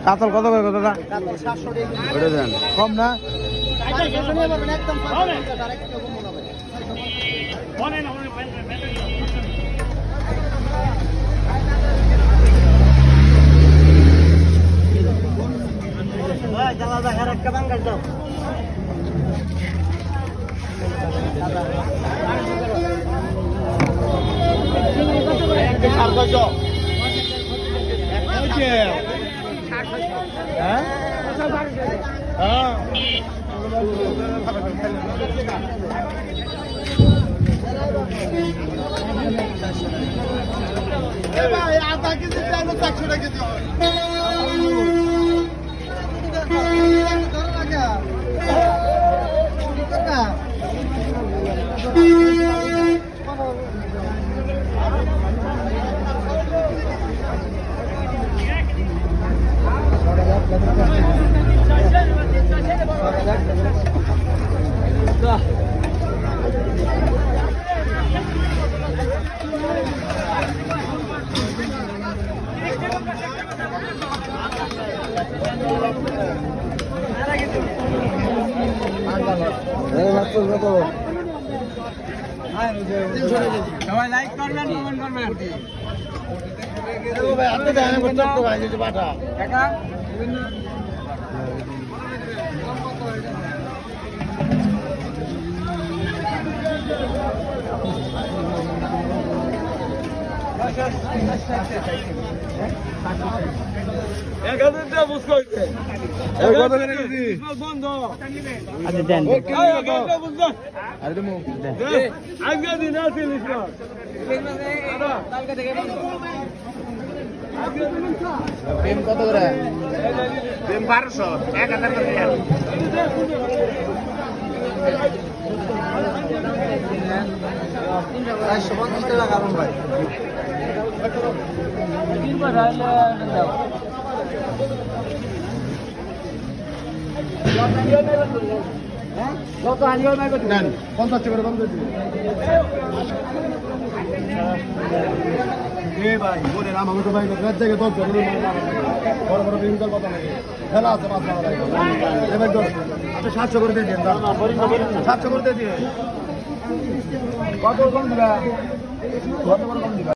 কাতল কত করে দাদা? কম না? আধা কেজি চাইলে 400 টাকা দিতে হয়। সবাই লাইক করবেন, কমেন্ট করবেন। ভাই আপনি দেখেন ছোট্ট ভাই যে বাটা কাকা কত করে? 1200 1000 করে দেন। 450 টাকা কারণ ভাই কত আনিও নাই কত দেন 50 টাকা করে কম করে দিন। এ ভাই বলে রাম আমি তো ভাই রাত থেকে 10 জন বড় বড় বিন্দল কথা লাগে খেলা আছে মাছ মারা লাগে এবার তো আপনি 700 করে দিয়ে দেন 700 করে দিয়ে দিন। কত কম দিবা? কত কম দিবা?